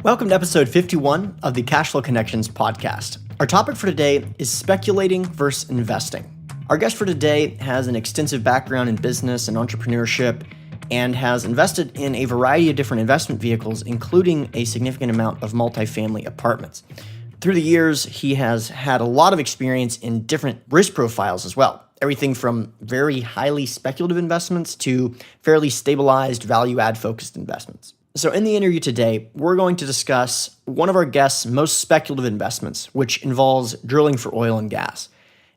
Welcome to episode 51 of the Cashflow Connections podcast. Our topic for today is speculating versus investing. Our guest for today has an extensive background in business and entrepreneurship and has invested in a variety of different investment vehicles, including a significant amount of multifamily apartments. Through the years, he has had a lot of experience in different risk profiles as well. Everything from very highly speculative investments to fairly stabilized value-add focused investments. So in the interview today, we're going to discuss one of our guests' most speculative investments, which involves drilling for oil and gas.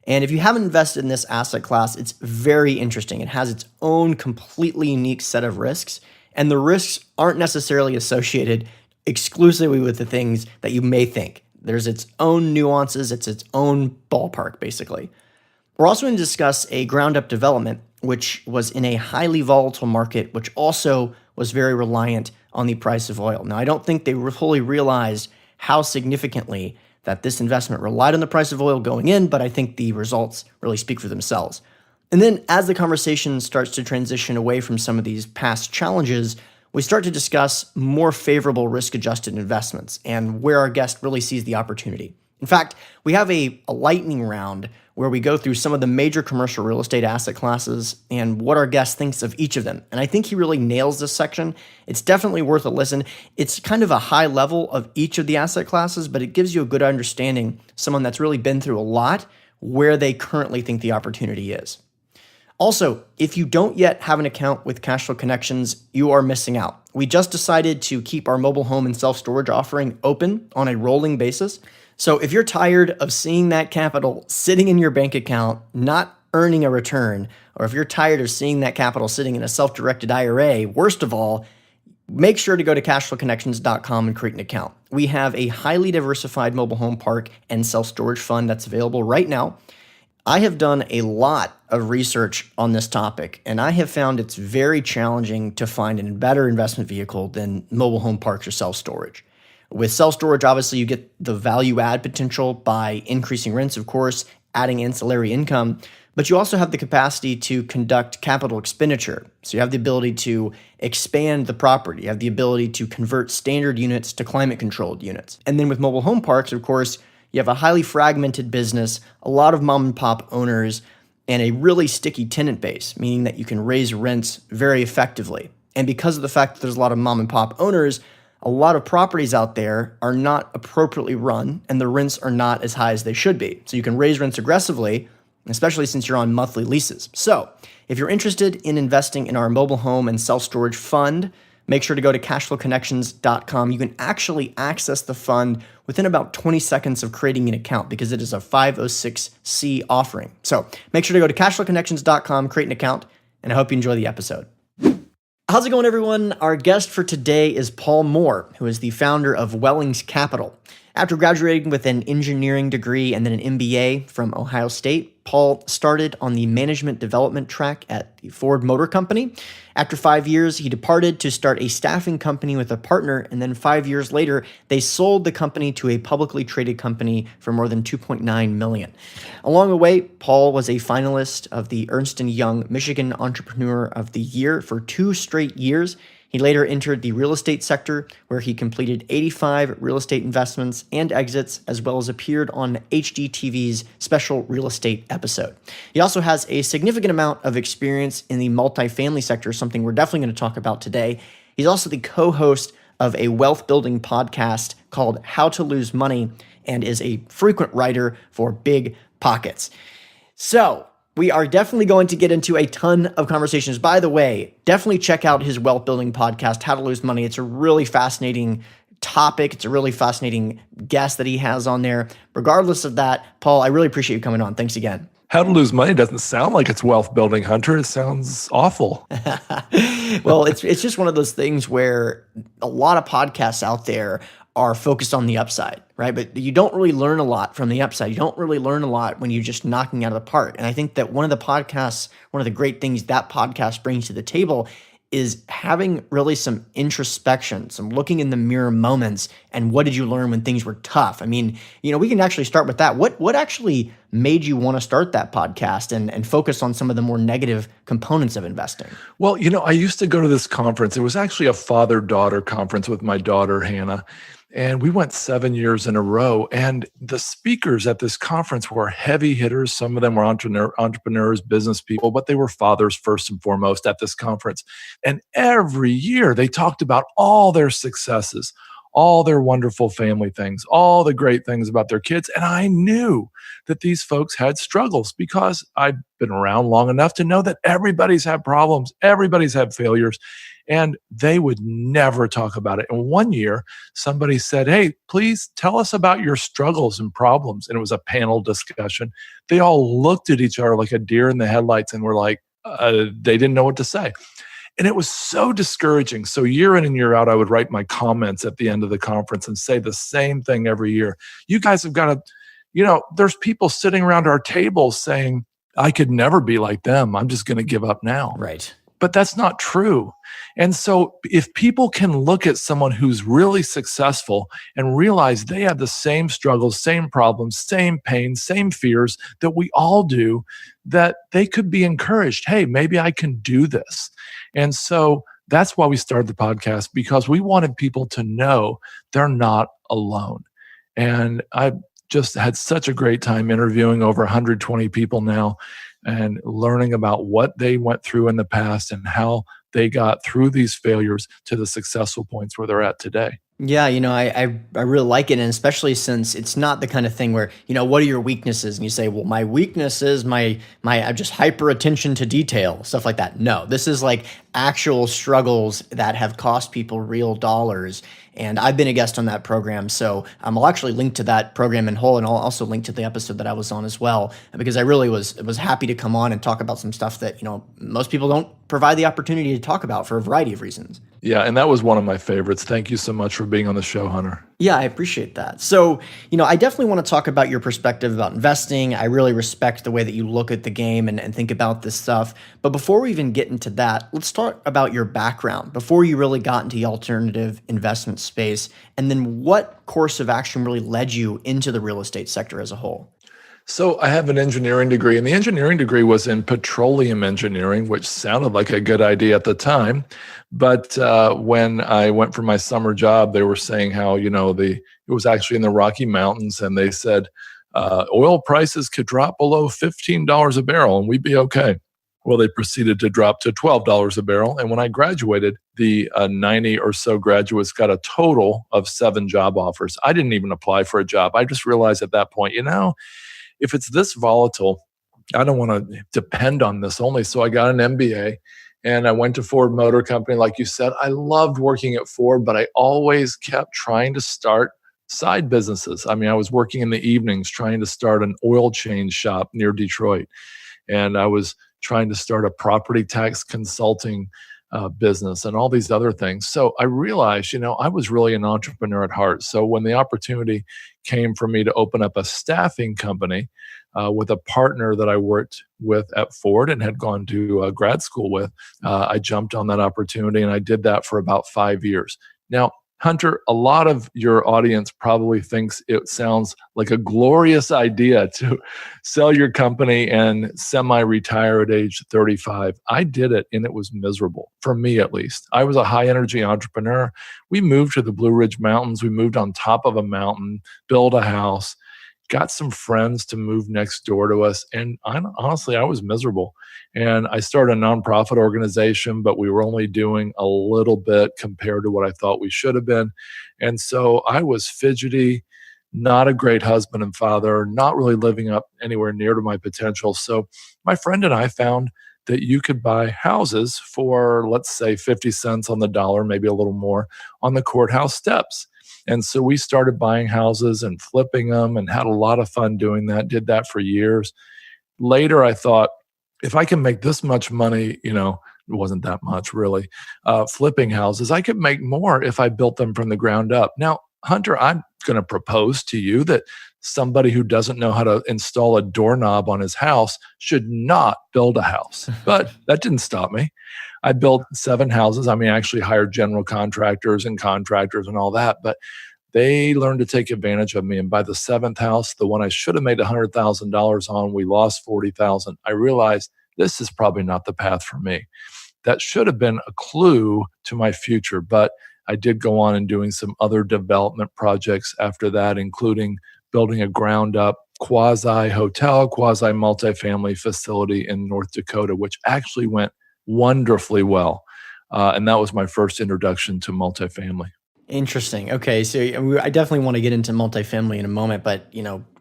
And if you haven't invested in this asset class, it's very interesting. It has its own completely unique set of risks, and the risks aren't necessarily associated exclusively with the things that you may think. There's its own nuances, it's its own ballpark, basically. We're also going to discuss a ground-up development, which was in a highly volatile market, which also was very reliant on the price of oil. Now, I don't think they fully realized how significantly that this investment relied on the price of oil going in, but I think the results really speak for themselves. And then as the conversation starts to transition away from some of these past challenges, we start to discuss more favorable risk-adjusted investments and where our guest really sees the opportunity. In fact, we have a lightning round where we go through some of the major commercial real estate asset classes and what our guest thinks of each of them. And I think he really nails this section. It's definitely worth a listen. It's kind of a high level of each of the asset classes, but it gives you a good understanding, someone that's really been through a lot, where they currently think the opportunity is. Also, if you don't yet have an account with Cashflow Connections, you are missing out. We just decided to keep our mobile home and self-storage offering open on a rolling basis. So if you're tired of seeing that capital sitting in your bank account, not earning a return, or if you're tired of seeing that capital sitting in a self-directed IRA, worst of all, make sure to go to cashflowconnections.com and create an account. We have a highly diversified mobile home park and self-storage fund that's available right now. I have done a lot of research on this topic, and I have found it's very challenging to find a better investment vehicle than mobile home parks or self-storage. With self-storage, obviously, you get the value-add potential by increasing rents, of course, adding ancillary income, but you also have the capacity to conduct capital expenditure. So you have the ability to expand the property. You have the ability to convert standard units to climate-controlled units. And then with mobile home parks, of course, you have a highly fragmented business, a lot of mom-and-pop owners, and a really sticky tenant base, meaning that you can raise rents very effectively. And because of the fact that there's a lot of mom-and-pop owners, a lot of properties out there are not appropriately run and the rents are not as high as they should be. So you can raise rents aggressively, especially since you're on monthly leases. So if you're interested in investing in our mobile home and self-storage fund, make sure to go to cashflowconnections.com. You can actually access the fund within about 20 seconds of creating an account because it is a 506C offering. So make sure to go to cashflowconnections.com, create an account, and I hope you enjoy the episode. How's it going, everyone? Our guest for today is Paul Moore, who is the founder of Wellings Capital. After graduating with an engineering degree and then an MBA from Ohio State, Paul started on the management development track at the Ford Motor Company. After 5 years, he departed to start a staffing company with a partner, and then 5 years later, they sold the company to a publicly traded company for more than $2.9 million. Along the way, Paul was a finalist of the Ernst & Young Michigan Entrepreneur of the Year for 2 straight years. He later entered the real estate sector, where he completed 85 real estate investments and exits, as well as appeared on HGTV's special real estate episode. He also has a significant amount of experience in the multifamily sector, something we're definitely going to talk about today. He's also the co-host of a wealth building podcast called How to Lose Money and is a frequent writer for Big Pockets. So, we are definitely going to get into a ton of conversations. By the way, definitely check out his wealth building podcast, How to Lose Money. It's a really fascinating topic. It's a really fascinating guest that he has on there. Regardless of that, Paul, I really appreciate you coming on. Thanks again. How to Lose Money doesn't sound like it's wealth building, Hunter. It sounds awful. Well, it's just one of those things where a lot of podcasts out there are focused on the upside, right? But you don't really learn a lot from the upside. You don't really learn a lot when you're just knocking out of the park. And I think that one of the great things that podcast brings to the table is having really some introspection, some looking in the mirror moments, and what did you learn when things were tough? I mean, we can actually start with that. What actually made you want to start that podcast and focus on some of the more negative components of investing? Well, I used to go to this conference. It was actually a father-daughter conference with my daughter, Hannah. And we went 7 years in a row. And the speakers at this conference were heavy hitters. Some of them were entrepreneurs, business people, but they were fathers first and foremost at this conference. And every year they talked about all their successes, all their wonderful family things, all the great things about their kids. And I knew that these folks had struggles because I'd been around long enough to know that everybody's had problems, everybody's had failures, and they would never talk about it. And one year, somebody said, "Hey, please tell us about your struggles and problems." And it was a panel discussion. They all looked at each other like a deer in the headlights and were like, they didn't know what to say. And it was so discouraging. So year in and year out, I would write my comments at the end of the conference and say the same thing every year. You guys have got to, there's people sitting around our table saying, "I could never be like them. I'm just going to give up now." Right. But that's not true. And so if people can look at someone who's really successful and realize they have the same struggles, same problems, same pain, same fears that we all do, that they could be encouraged. Hey, maybe I can do this. And so that's why we started the podcast, because we wanted people to know they're not alone. And I just had such a great time interviewing over 120 people now and learning about what they went through in the past and how they got through these failures to the successful points where they're at today. Yeah, I really like it, and especially since it's not the kind of thing where, what are your weaknesses? And you say, well, my weakness is my just hyper attention to detail, stuff like that. No, this is like actual struggles that have cost people real dollars. And I've been a guest on that program, so I'll actually link to that program in whole, and I'll also link to the episode that I was on as well, because I really was happy to come on and talk about some stuff that most people don't provide the opportunity to talk about for a variety of reasons. Yeah, and that was one of my favorites. Thank you so much for being on the show, Hunter. Yeah, I appreciate that. So, I definitely want to talk about your perspective about investing. I really respect the way that you look at the game and think about this stuff. But before we even get into that, let's talk about your background before you really got into the alternative investment space, and then what course of action really led you into the real estate sector as a whole. So I have an engineering degree, and the engineering degree was in petroleum engineering, which sounded like a good idea at the time. But when I went for my summer job, they were saying how, it was actually in the Rocky Mountains, and they said oil prices could drop below $15 a barrel and we'd be okay. Well, they proceeded to drop to $12 a barrel. And when I graduated, the 90 or so graduates got a total of 7 job offers. I didn't even apply for a job. I just realized at that point, if it's this volatile, I don't want to depend on this only. So I got an MBA and I went to Ford Motor Company. Like you said, I loved working at Ford, but I always kept trying to start side businesses. I mean, I was working in the evenings trying to start an oil change shop near Detroit. And I was trying to start a property tax consulting business and all these other things. So I realized, I was really an entrepreneur at heart. So when the opportunity came for me to open up a staffing company with a partner that I worked with at Ford and had gone to grad school with, I jumped on that opportunity and I did that for about 5 years. Now, Hunter, a lot of your audience probably thinks it sounds like a glorious idea to sell your company and semi-retire at age 35. I did it and it was miserable, for me at least. I was a high-energy entrepreneur. We moved to the Blue Ridge Mountains. We moved on top of a mountain, built a house, got some friends to move next door to us. And honestly, I was miserable. And I started a nonprofit organization, but we were only doing a little bit compared to what I thought we should have been. And so I was fidgety, not a great husband and father, not really living up anywhere near to my potential. So my friend and I found that you could buy houses for, let's say, 50 cents on the dollar, maybe a little more, on the courthouse steps. And so we started buying houses and flipping them and had a lot of fun doing that, did that for years. Later, I thought, if I can make this much money, it wasn't that much really, flipping houses, I could make more if I built them from the ground up. Now, Hunter, I'm going to propose to you that somebody who doesn't know how to install a doorknob on his house should not build a house. But that didn't stop me. I built 7 houses. I mean, I actually hired general contractors and contractors and all that, but they learned to take advantage of me. And by the 7th house, the one I should have made $100,000 on, we lost 40,000. I realized this is probably not the path for me. That should have been a clue to my future, but I did go on and doing some other development projects after that, including building a ground up quasi hotel, quasi multifamily facility in North Dakota, which actually went wonderfully well. And that was my first introduction to multifamily. Interesting. Okay, so I definitely want to get into multifamily in a moment, but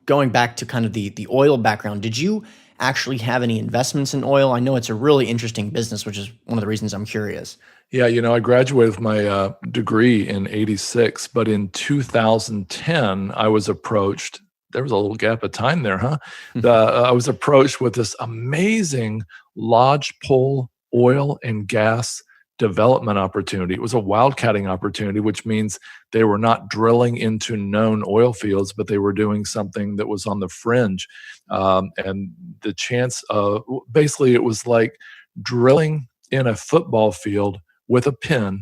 going back to kind of the oil background, did you actually have any investments in oil? I know it's a really interesting business, which is one of the reasons I'm curious. Yeah, I graduated with my degree in '86, but in 2010, I was approached. There was a little gap of time there, huh? I was approached with this amazing lodgepole oil and gas development opportunity. It was a wildcatting opportunity, which means they were not drilling into known oil fields, but they were doing something that was on the fringe. And the chance of basically, it was like drilling in a football field with a pin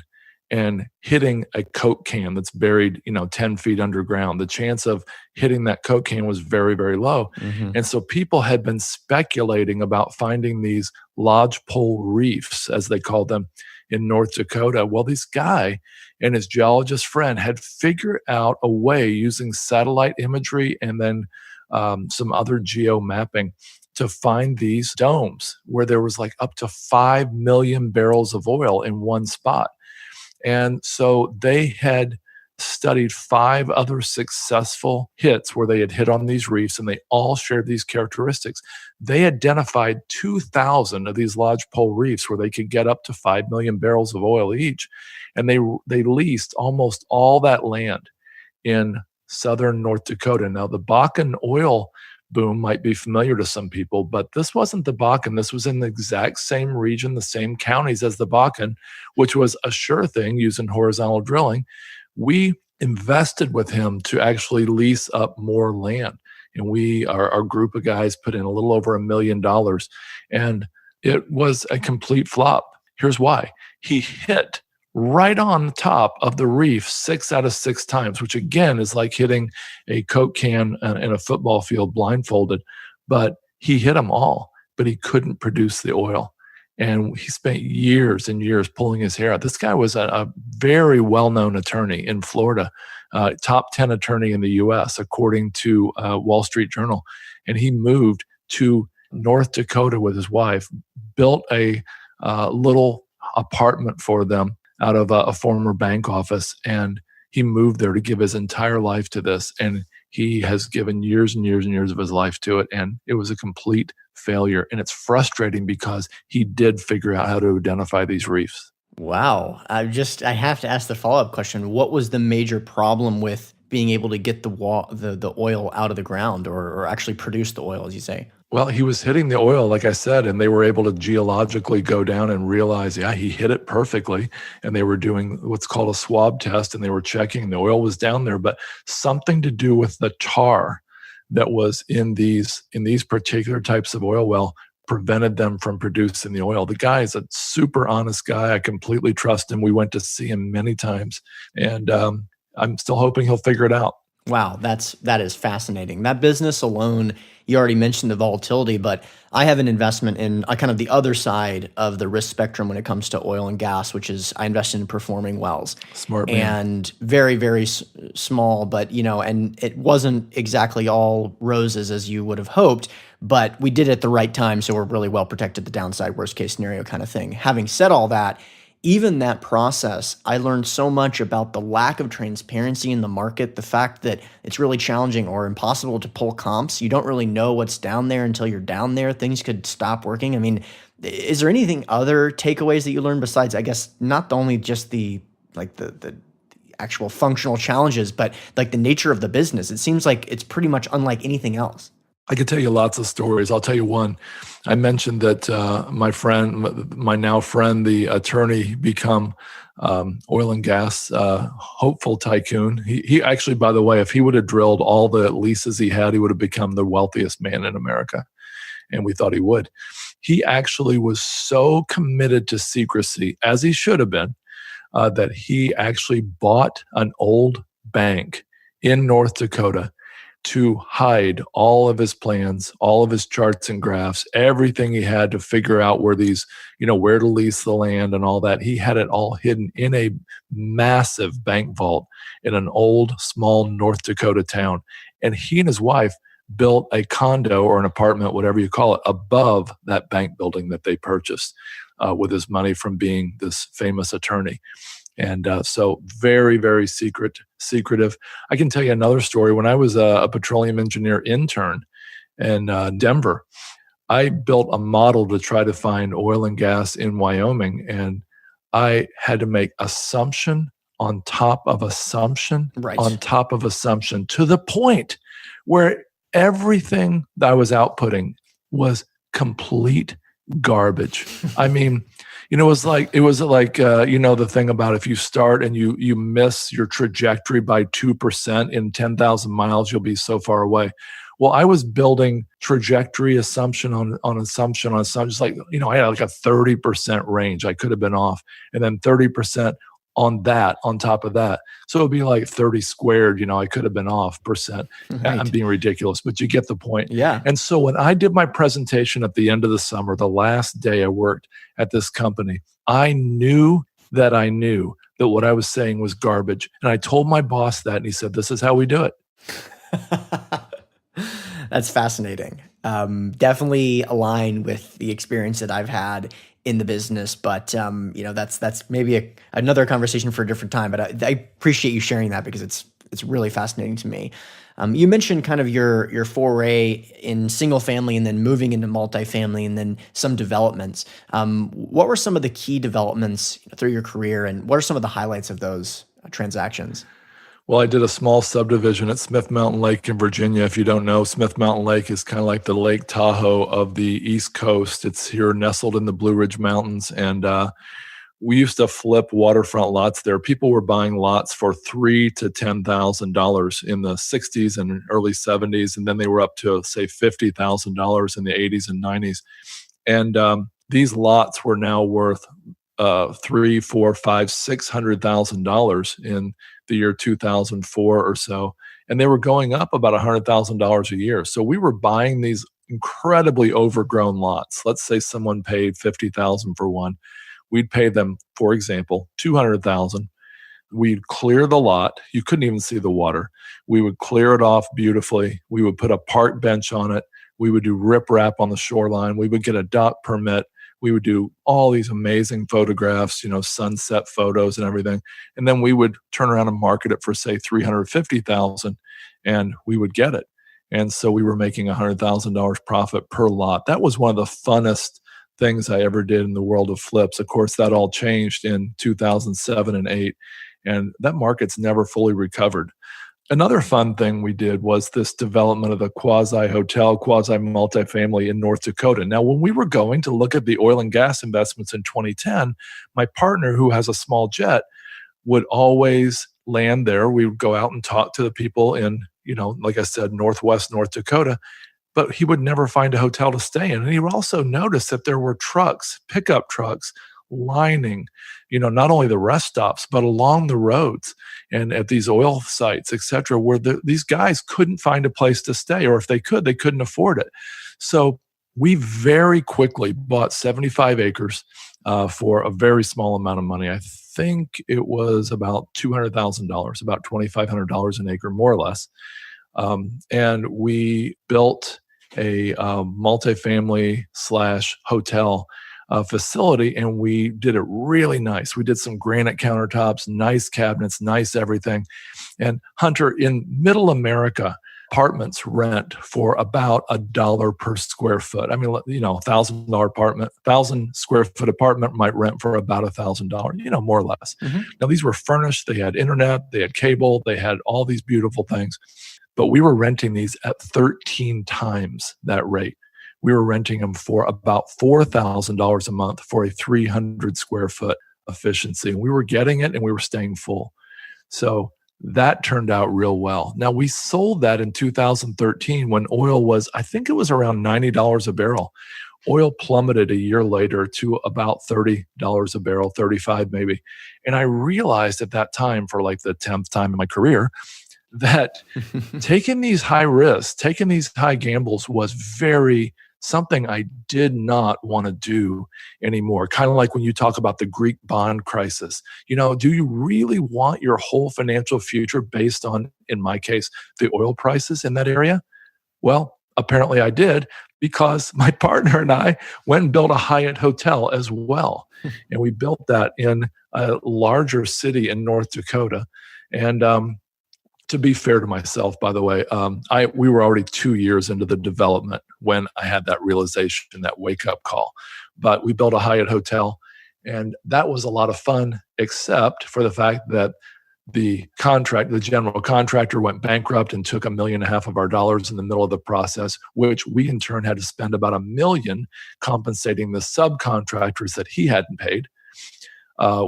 and hitting a Coke can that's buried, 10 feet underground. The chance of hitting that Coke can was very, very low. Hmm. And so people had been speculating about finding these lodgepole reefs, as they called them, in North Dakota. Well, this guy and his geologist friend had figured out a way using satellite imagery and then some other geo mapping to find these domes where there was like up to 5 million barrels of oil in one spot. And so they had studied 5 other successful hits where they had hit on these reefs, and they all shared these characteristics. They identified 2,000 of these lodgepole reefs where they could get up to 5 million barrels of oil each. And they leased almost all that land in southern North Dakota. Now, the Bakken oil boom might be familiar to some people, but this wasn't the Bakken. This was in the exact same region, the same counties as the Bakken, which was a sure thing using horizontal drilling. We invested with him to actually lease up more land. And our group of guys put in a little over $1 million. And it was a complete flop. Here's why. He hit right on the top of the reef 6 out of 6 times, which again is like hitting a Coke can in a football field blindfolded. But he hit them all, but he couldn't produce the oil. And he spent years and years pulling his hair out. This guy was a very well-known attorney in Florida, top 10 attorney in the U.S., according to Wall Street Journal. And he moved to North Dakota with his wife, built a little apartment for them out of a former bank office. And he moved there to give his entire life to this. And he has given years and years and years of his life to it. And it was a complete failure. And it's frustrating because he did figure out how to identify these reefs. Wow. I have to ask the follow-up question. What was the major problem with being able to get the oil out of the ground or actually produce the oil, as you say? Well, he was hitting the oil, like I said, and they were able to geologically go down and realize, yeah, he hit it perfectly. And they were doing what's called a swab test, and they were checking the oil was down there, but something to do with the tar that was in these particular types of oil well prevented them from producing the oil. The guy is a super honest guy. I completely trust him. We went to see him many times, and I'm still hoping he'll figure it out. Wow, that is fascinating. That business alone, you already mentioned the volatility, but I have an investment in kind of the other side of the risk spectrum when it comes to oil and gas, which is I invested in performing wells. Smart man. And very, very small, but and it wasn't exactly all roses as you would have hoped, but we did it at the right time, so we're really well protected, the downside, worst case scenario kind of thing. Having said all that, even that process, I learned so much about the lack of transparency in the market, the fact that it's really challenging or impossible to pull comps. You don't really know what's down there until you're down there. Things could stop working. I mean, is there anything other takeaways that you learned besides, I guess, not only just the actual functional challenges, but like the nature of the business? It seems like it's pretty much unlike anything else. I could tell you lots of stories. I'll tell you one. I mentioned that my now friend, the attorney, become oil and gas hopeful tycoon. He actually, by the way, if he would have drilled all the leases he had, he would have become the wealthiest man in America. and we thought he would. He actually was so committed to secrecy, as he should have been, that he actually bought an old bank in North Dakota to hide all of his plans, all of his charts and graphs, everything he had to figure out where these, where to lease the land and all that. He had it all hidden in a massive bank vault in an old, small North Dakota town. And he and his wife built a condo or an apartment, whatever you call it, above that bank building that they purchased with his money from being this famous attorney. And so very, very secretive. I can tell you another story. When I was a petroleum engineer intern in Denver, I built a model to try to find oil and gas in Wyoming. And I had to make assumption on top of assumption on top of assumption to the point where everything that I was outputting was complete garbage. I mean, it was like the thing about if you start and you miss your trajectory by 2% in 10,000 miles, you'll be so far away. Well, I was building trajectory assumption on assumption on assumption. It's like, I had like a 30% range. I could have been off, and then 30% on top of that. So it'd be like 30 squared, I could have been off percent. Right. I'm being ridiculous, but you get the point. Yeah. And so when I did my presentation at the end of the summer, the last day I worked at this company, I knew that what I was saying was garbage. And I told my boss that, and he said, "This is how we do it." That's fascinating. Definitely align with the experience that I've had in the business, but that's maybe another conversation for a different time. But I appreciate you sharing that because it's really fascinating to me. You mentioned kind of your foray in single family and then moving into multifamily and then some developments. What were some of the key developments through your career, and what are some of the highlights of those transactions? Well, I did a small subdivision at Smith Mountain Lake in Virginia. If you don't know, Smith Mountain Lake is kind of like the Lake Tahoe of the East Coast. It's here nestled in the Blue Ridge Mountains. And we used to flip waterfront lots there. People were buying lots for $3,000 to $10,000 in the 60s and early 70s. And then they were up to, say, $50,000 in the 80s and 90s. And these lots were now worth $300,000, $400,000, $500,000, $600,000 in the year 2004 or so. And they were going up about $100,000 a year. So we were buying these incredibly overgrown lots. Let's say someone paid $50,000 for one. We'd pay them, for example, $200,000. We'd clear the lot. You couldn't even see the water. We would clear it off beautifully. We would put a park bench on it. We would do riprap on the shoreline. We would get a dock permit. We would do all these amazing photographs, sunset photos and everything. And then we would turn around and market it for, say, $350,000, and we would get it. And so we were making $100,000 profit per lot. That was one of the funnest things I ever did in the world of flips. Of course, that all changed in 2007 and 8, and that market's never fully recovered. Another fun thing we did was this development of the quasi-hotel, quasi-multifamily in North Dakota. Now, when we were going to look at the oil and gas investments in 2010, my partner, who has a small jet, would always land there. We would go out and talk to the people in, like I said, Northwest North Dakota, but he would never find a hotel to stay in. And he would also notice that there were trucks, pickup trucks, lining, not only the rest stops, but along the roads and at these oil sites, et cetera, where these guys couldn't find a place to stay, or if they could, they couldn't afford it. So we very quickly bought 75 acres for a very small amount of money. I think it was about $200,000, about $2,500 an acre, more or less. And we built a multifamily / hotel facility, and we did it really nice. We did some granite countertops, nice cabinets, nice everything. And Hunter, in middle America, apartments rent for about $1 per square foot. I mean, $1,000 apartment, 1,000 square foot apartment might rent for about $1,000, more or less. Mm-hmm. Now, these were furnished. They had internet, they had cable, they had all these beautiful things. But we were renting these at 13 times that rate. We were renting them for about $4,000 a month for a 300 square foot efficiency. And we were getting it, and we were staying full. So That turned out real well. Now, we sold that in 2013 when oil was, I think it was around $90 a barrel. Oil plummeted a year later to about $30 a barrel, 35 maybe. And I realized at that time, for like the 10th time in my career, that taking these high risks, taking these high gambles was very something I did not want to do anymore. Kind of like when you talk about the Greek bond crisis. Do you really want your whole financial future based on, in my case, the oil prices in that area? Well, apparently I did, because my partner and I went and built a Hyatt hotel as well. And we built that in a larger city in North Dakota. And to be fair to myself, by the way, we were already 2 years into the development when I had that realization, that wake-up call. But we built a Hyatt hotel, and that was a lot of fun, except for the fact that the general contractor went bankrupt and took $1.5 million of our dollars in the middle of the process, which we in turn had to spend about $1 million compensating the subcontractors that he hadn't paid.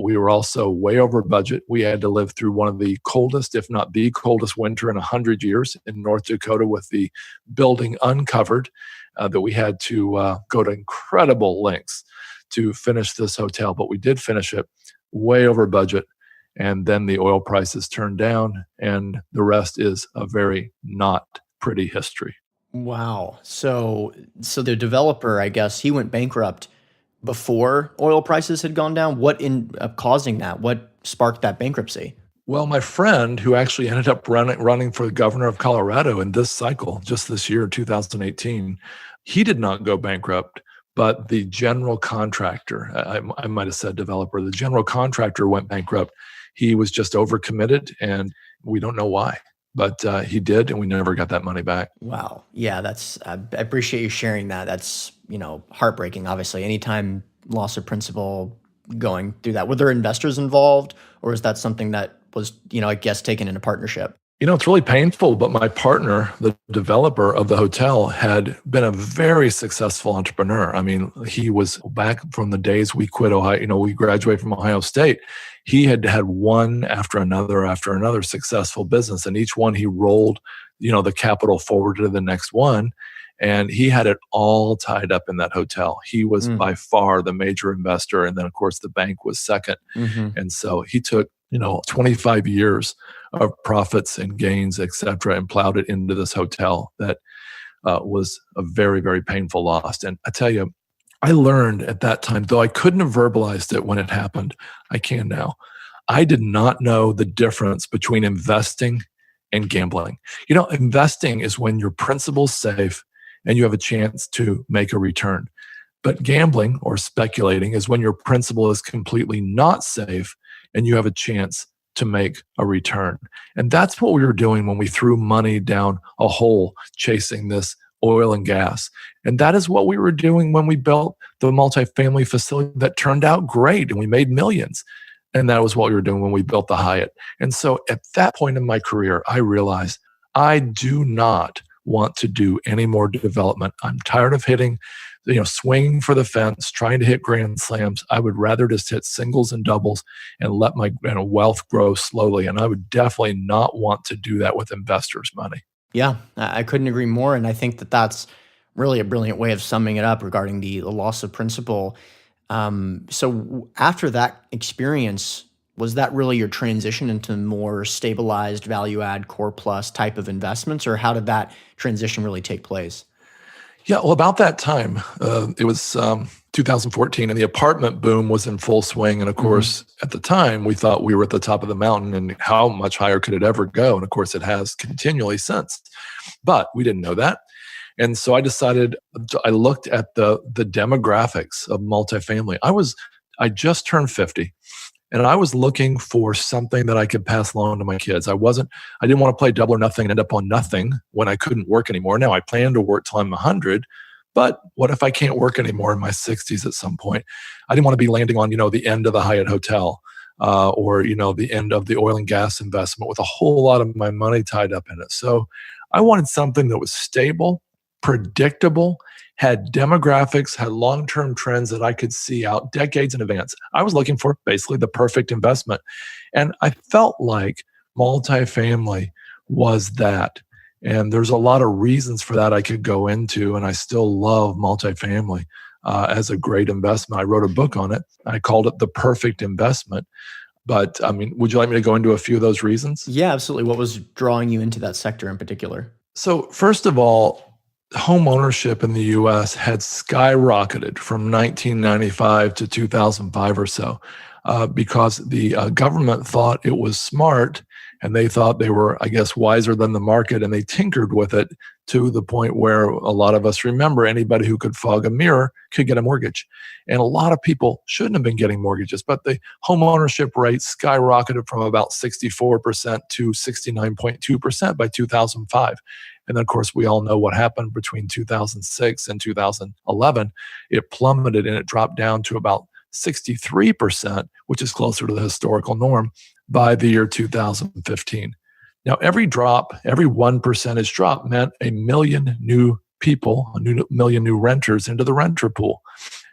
We were also way over budget. We had to live through one of the coldest, if not the coldest winter in 100 years in North Dakota, with the building uncovered, that we had to go to incredible lengths to finish this hotel. But we did finish it way over budget. And then the oil prices turned down, and the rest is a very not pretty history. Wow. So the developer, I guess, he went bankrupt before oil prices had gone down. What ended up causing that? What sparked that bankruptcy? Well, my friend, who actually ended up running for the governor of Colorado in this cycle, just this year, 2018, he did not go bankrupt. But the general contractor, I might have said developer, the general contractor went bankrupt. He was just overcommitted, and we don't know why. But he did, and we never got that money back. Wow. Yeah, I appreciate you sharing that. That's, heartbreaking, obviously. Anytime loss of principal going through that. Were there investors involved, or is that something that was, I guess, taken in a partnership? It's really painful, but my partner, the developer of the hotel, had been a very successful entrepreneur. I mean, he was back from the days we quit Ohio, we graduated from Ohio State. He had had one after another successful business. And each one he rolled, the capital forward to the next one. And he had it all tied up in that hotel. He was by far the major investor. And then, of course, the bank was second. Mm-hmm. And so he took 25 years of profits and gains, et cetera, and plowed it into this hotel that was a very, very painful loss. And I tell you, I learned at that time, though I couldn't have verbalized it when it happened, I can now. I did not know the difference between investing and gambling. Investing is when your principal's safe and you have a chance to make a return. But gambling or speculating is when your principal is completely not safe and you have a chance to make a return. And that's what we were doing when we threw money down a hole chasing this oil and gas. And that is what we were doing when we built the multifamily facility that turned out great and we made millions. And that was what we were doing when we built the Hyatt. And so at that point in my career, I realized I do not want to do any more development. I'm tired of hitting, swinging for the fence, trying to hit grand slams. I would rather just hit singles and doubles and let my wealth grow slowly. And I would definitely not want to do that with investors' money. Yeah, I couldn't agree more. And I think that that's really a brilliant way of summing it up regarding the loss of principal. So after that experience, was that really your transition into more stabilized value add core plus type of investments, or how did that transition really take place? Yeah, well, about that time, it was 2014, and the apartment boom was in full swing. And of course, at the time, we thought we were at the top of the mountain, and how much higher could it ever go? And of course, it has continually since. But we didn't know that. And so I decided, I looked at the demographics of multifamily. I just turned 50. And I was looking for something that I could pass along to my kids. I didn't want to play double or nothing and end up on nothing when I couldn't work anymore. Now I plan to work till I'm 100, but what if I can't work anymore in my 60s at some point? I didn't want to be landing on, the end of the Hyatt Hotel or, the end of the oil and gas investment with a whole lot of my money tied up in it. So I wanted something that was stable, predictable, had demographics, had long-term trends that I could see out decades in advance. I was looking for basically the perfect investment. And I felt like Multifamily was that. And there's a lot of reasons for that I could go into, and I still love multifamily as a great investment. I wrote a book on it. I called it The Perfect Investment. But I mean, would you like me to go into a few of those reasons? Yeah, absolutely. What was drawing you into that sector in particular? So, first of all, home ownership in the US had skyrocketed from 1995 to 2005 or so because the government thought it was smart, and they thought they were, I guess, wiser than the market, and they tinkered with it to the point where a lot of us remember anybody who could fog a mirror could get a mortgage. And a lot of people shouldn't have been getting mortgages, but the home ownership rate skyrocketed from about 64% to 69.2% by 2005. And then, of course, we all know what happened between 2006 and 2011. It plummeted and it dropped down to about 63%, which is closer to the historical norm, by the year 2015. Now, every drop, every 1% drop meant a million new people, a million new renters into the renter pool.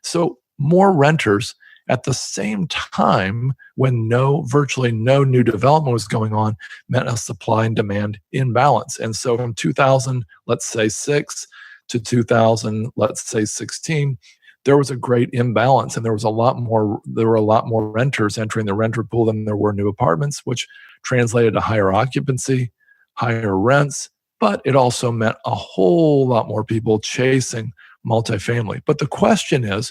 So more renters at the same time when virtually no new development was going on meant a supply and demand imbalance. And so from 2000, let's say 6 to 2000, let's say 16, there was a great imbalance, and there were a lot more renters entering the renter pool than there were new apartments, which translated to higher occupancy, higher rents, but it also meant a whole lot more people chasing multifamily. But the question is,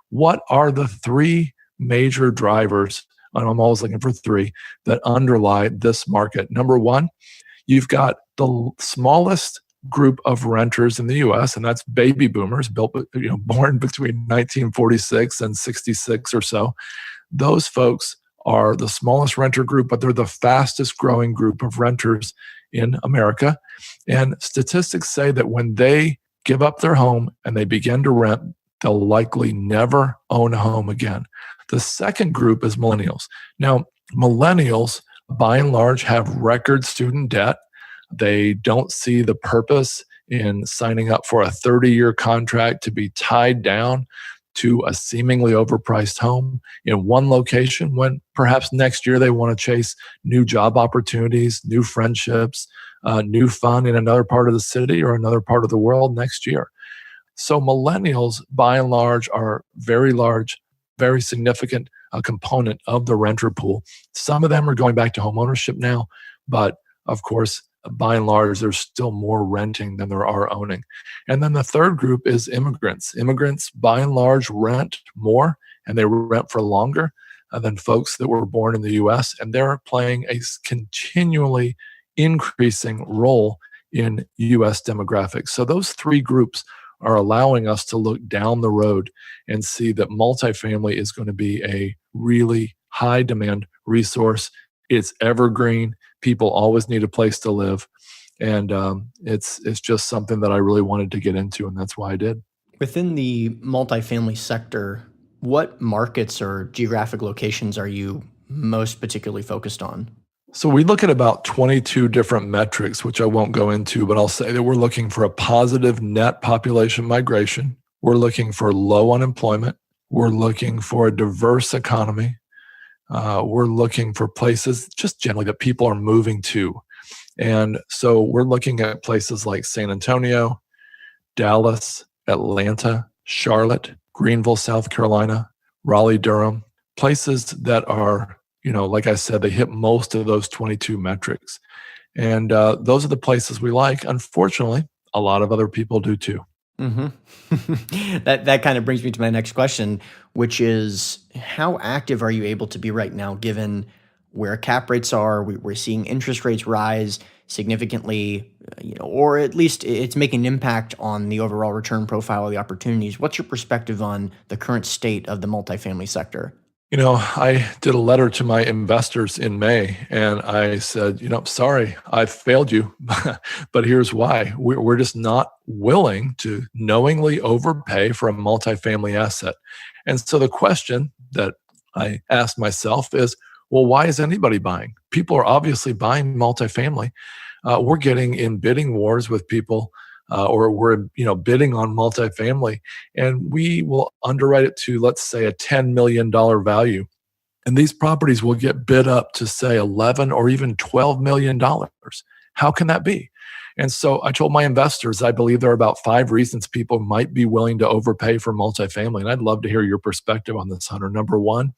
what are the three major drivers, and I'm always looking for three, that underlie this market? Number one, you've got the smallest group of renters in the US, and that's baby boomers, born between 1946 and 66 or so. Those folks are the smallest renter group, but they're the fastest growing group of renters in America. And statistics say that when they give up their home and they begin to rent, they'll likely never own a home again. The second group is millennials. Now, millennials, by and large, have record student debt. They don't see the purpose in signing up for a 30-year contract to be tied down to a seemingly overpriced home in one location, when perhaps next year they want to chase new job opportunities, new friendships, new fun in another part of the city or another part of the world next year. So millennials, by and large, are large, very significant component of the renter pool. Some of them are going back to home ownership now, but of course, by and large, there's still more renting than there are owning. And then the third group is immigrants. Immigrants, by and large, rent more, and they rent for longer than folks that were born in the US. And they're playing a continually increasing role in US demographics. So those three groups are allowing us to look down the road and see that multifamily is going to be a really high demand resource. It's evergreen. People always need a place to live. And it's just something that I really wanted to get into, and that's why I did. Within the multifamily sector, what markets or geographic locations are you most particularly focused on? So we look at about 22 different metrics, which I won't go into, but I'll say that we're looking for a positive net population migration. We're looking for low unemployment. We're looking for a diverse economy. We're looking for places just generally that people are moving to. And so we're looking at places like San Antonio, Dallas, Atlanta, Charlotte, Greenville, South Carolina, Raleigh, Durham, places that are, like I said, they hit most of those 22 metrics. And those are the places we like. Unfortunately, a lot of other people do too. Mm-hmm. That kind of brings me to my next question, which is, how active are you able to be right now, given where cap rates are? We're seeing interest rates rise significantly, or at least it's making an impact on the overall return profile of the opportunities. What's your perspective on the current state of the multifamily sector? I did a letter to my investors in May, and I said, sorry, I've failed you, but here's why. We're just not willing to knowingly overpay for a multifamily asset. And so the question that I asked myself is, well, why is anybody buying? People are obviously buying multifamily. We're getting in bidding wars with people, or we're bidding on multifamily, and we will underwrite it to, let's say, a $10 million value. And these properties will get bid up to say 11 or even $12 million. How can that be? And so I told my investors, I believe there are about 5 reasons people might be willing to overpay for multifamily. And I'd love to hear your perspective on this, Hunter. Number one,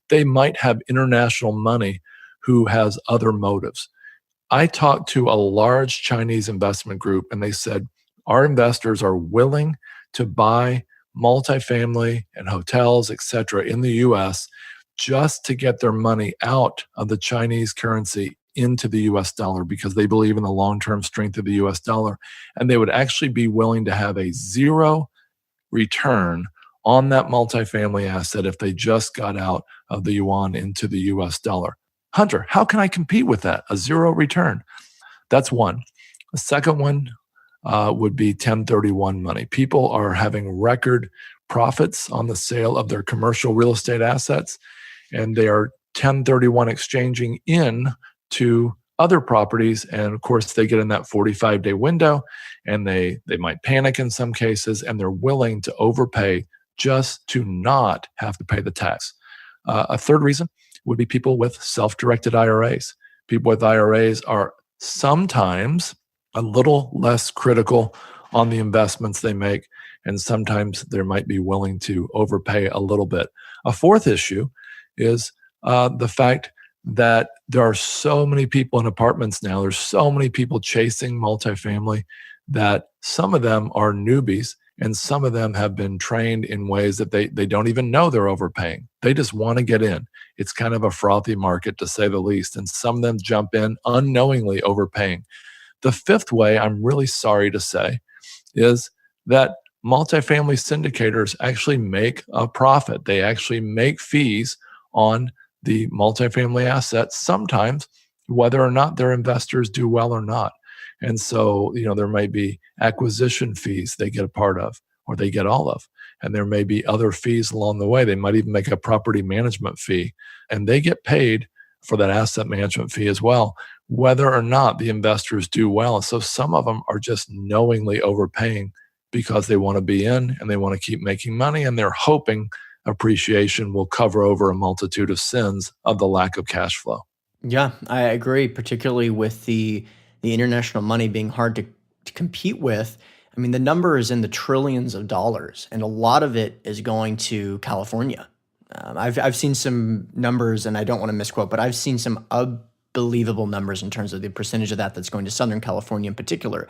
they might have international money who has other motives. I talked to a large Chinese investment group, and they said, our investors are willing to buy multifamily and hotels, et cetera, in the US just to get their money out of the Chinese currency into the US dollar because they believe in the long-term strength of the US dollar. And they would actually be willing to have a zero return on that multifamily asset if they just got out of the yuan into the US dollar. Hunter, how can I compete with that? A zero return. That's one. The second one would be 1031 money. People are having record profits on the sale of their commercial real estate assets, and they are 1031 exchanging in to other properties. And of course, they get in that 45-day window, and they might panic in some cases, and they're willing to overpay just to not have to pay the tax. A third reason would be people with self-directed IRAs. People with IRAs are sometimes a little less critical on the investments they make, and sometimes they might be willing to overpay a little bit. A fourth issue is the fact that there are so many people in apartments now. There's so many people chasing multifamily that some of them are newbies, and some of them have been trained in ways that they don't even know they're overpaying. They just want to get in. It's kind of a frothy market, to say the least, and some of them jump in unknowingly overpaying. The fifth way, I'm really sorry to say, is that multifamily syndicators actually make a profit. They actually make fees on the multifamily assets sometimes, whether or not their investors do well or not. And so, there might be acquisition fees they get a part of, or they get all of. And there may be other fees along the way. They might even make a property management fee, and they get paid for that asset management fee as well, whether or not the investors do well. And so some of them are just knowingly overpaying because they want to be in and they want to keep making money, and they're hoping appreciation will cover over a multitude of sins of the lack of cash flow. Yeah, I agree, particularly with the international money being hard to compete with. I mean, the number is in the trillions of dollars, and a lot of it is going to California. I've seen some numbers, and I don't want to misquote, but I've seen some unbelievable numbers in terms of the percentage of that's going to Southern California in particular.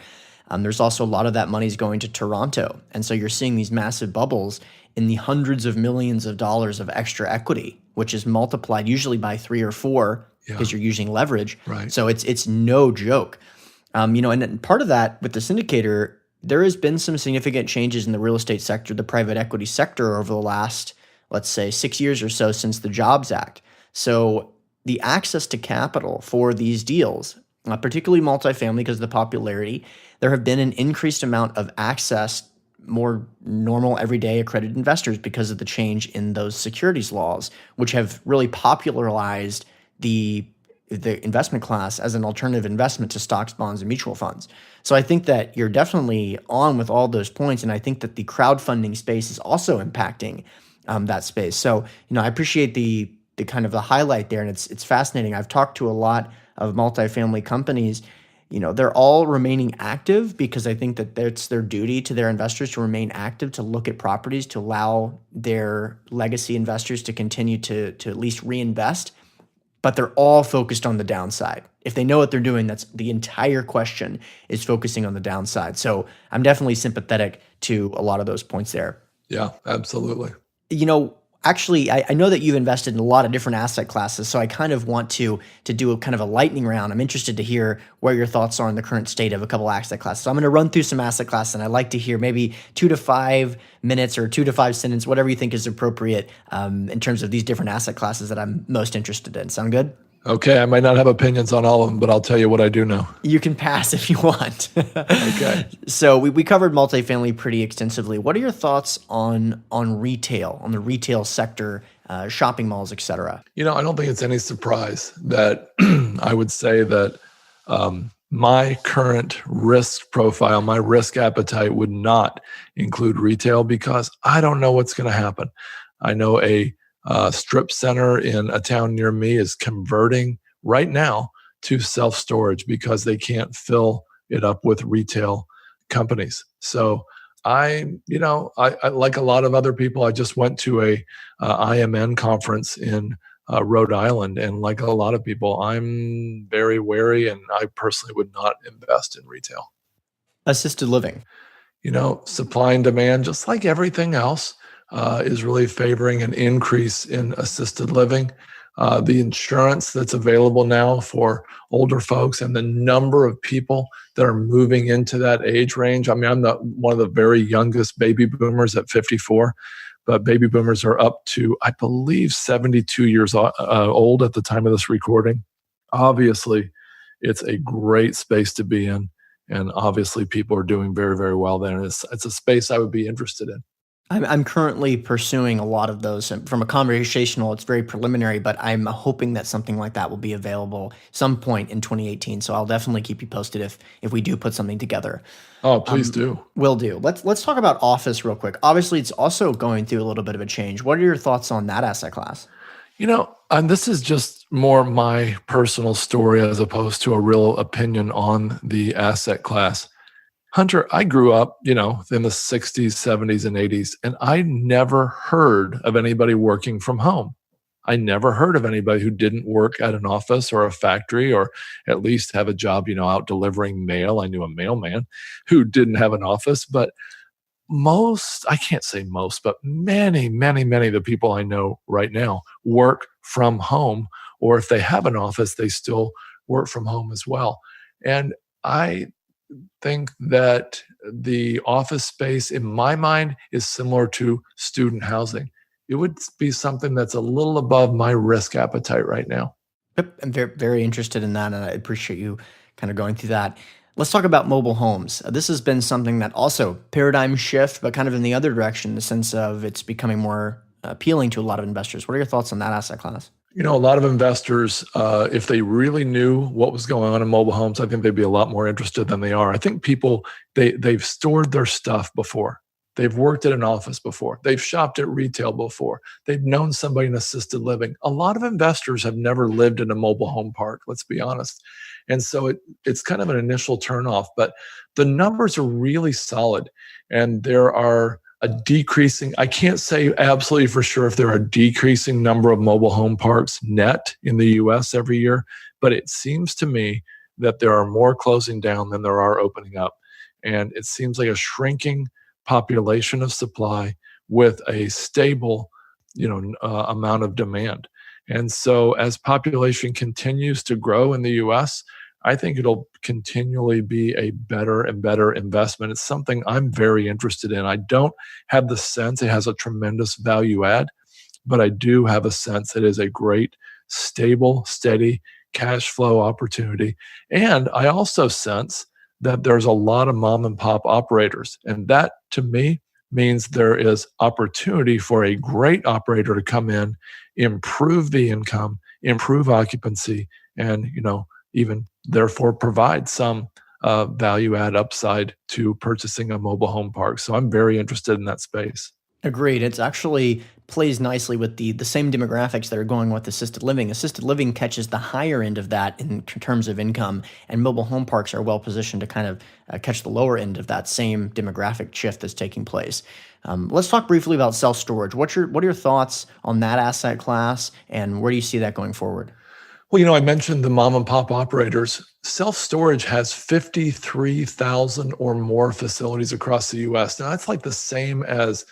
There's also a lot of that money is going to Toronto. And so you're seeing these massive bubbles in the hundreds of millions of dollars of extra equity, which is multiplied usually by 3 or 4 because you're using leverage. Right. So it's no joke. And part of that with the syndicator, there has been some significant changes in the real estate sector, the private equity sector over the last, let's say, 6 years or so since the Jobs Act. So the access to capital for these deals, particularly multifamily because of the popularity, there have been an increased amount of access, more normal everyday accredited investors because of the change in those securities laws, which have really popularized the investment class as an alternative investment to stocks, bonds, and mutual funds. So I think that you're definitely on with all those points, and I think that the crowdfunding space is also impacting that space. So I appreciate the kind of the highlight there, and it's fascinating. I've talked to a lot of multifamily companies. They're all remaining active because I think that it's their duty to their investors to remain active, to look at properties, to allow their legacy investors to continue to at least reinvest. But they're all focused on the downside. If they know what they're doing, that's the entire question, is focusing on the downside. So I'm definitely sympathetic to a lot of those points there. Yeah, absolutely. Actually, I know that you've invested in a lot of different asset classes, so I kind of want to do a kind of a lightning round. I'm interested to hear where your thoughts are on the current state of a couple asset classes. So I'm going to run through some asset classes, and I'd like to hear maybe 2 to 5 minutes or 2 to 5 sentences, whatever you think is appropriate in terms of these different asset classes that I'm most interested in. Sound good? Okay, I might not have opinions on all of them, but I'll tell you what I do know. You can pass if you want. Okay. So we covered multifamily pretty extensively. What are your thoughts on retail, on the retail sector, shopping malls, et cetera? I don't think it's any surprise that I would say that my current risk profile, my risk appetite would not include retail because I don't know what's going to happen. I know a strip center in a town near me is converting right now to self-storage because they can't fill it up with retail companies. So I like a lot of other people, I just went to a IMN conference in Rhode Island, and like a lot of people, I'm very wary, and I personally would not invest in retail. Assisted living. Supply and demand, just like everything else, is really favoring an increase in assisted living. The insurance that's available now for older folks and the number of people that are moving into that age range. I mean, I'm not one of the very youngest baby boomers at 54, but baby boomers are up to, I believe, 72 years old at the time of this recording. Obviously, it's a great space to be in. And obviously, people are doing very, very well there. And it's a space I would be interested in. I'm currently pursuing a lot of those. And from a conversational, it's very preliminary, but I'm hoping that something like that will be available some point in 2018. So I'll definitely keep you posted if we do put something together. Oh, please do. Will do. Let's talk about office real quick. Obviously, it's also going through a little bit of a change. What are your thoughts on that asset class? And this is just more my personal story as opposed to a real opinion on the asset class. Hunter, I grew up, in the 60s, 70s, and 80s, and I never heard of anybody working from home. I never heard of anybody who didn't work at an office or a factory or at least have a job, out delivering mail. I knew a mailman who didn't have an office, but I can't say most, but many, many, many of the people I know right now work from home, or if they have an office, they still work from home as well. And I think that the office space, in my mind, is similar to student housing. It would be something that's a little above my risk appetite right now. Yep, I'm very, very interested in that, and I appreciate you kind of going through that. Let's talk about mobile homes. This has been something that also paradigm shift, but kind of in the other direction, in the sense of it's becoming more appealing to a lot of investors. What are your thoughts on that asset class? A lot of investors, if they really knew what was going on in mobile homes, I think they'd be a lot more interested than they are. I think people, they've stored their stuff before. They've worked at an office before. They've shopped at retail before. They've known somebody in assisted living. A lot of investors have never lived in a mobile home park, let's be honest. And so it's kind of an initial turnoff, but the numbers are really solid. And there are I can't say absolutely for sure if there are a decreasing number of mobile home parks net in the US every year, but it seems to me that there are more closing down than there are opening up. And it seems like a shrinking population of supply with a stable, amount of demand. And so as population continues to grow in the US, I think it'll continually be a better and better investment. It's something I'm very interested in. I don't have the sense it has a tremendous value add, but I do have a sense it is a great, stable, steady cash flow opportunity. And I also sense that there's a lot of mom and pop operators. And that, to me, means there is opportunity for a great operator to come in, improve the income, improve occupancy, and, even therefore provide some value add upside to purchasing a mobile home park. So I'm very interested in that space. Agreed. It's actually plays nicely with the same demographics that are going with assisted living. Assisted living catches the higher end of that in terms of income, and mobile home parks are well positioned to kind of catch the lower end of that same demographic shift that's taking place. Let's talk briefly about self-storage. What are your thoughts on that asset class, and where do you see that going forward? Well, I mentioned the mom and pop operators. Self-storage has 53,000 or more facilities across the US. Now, that's like the same as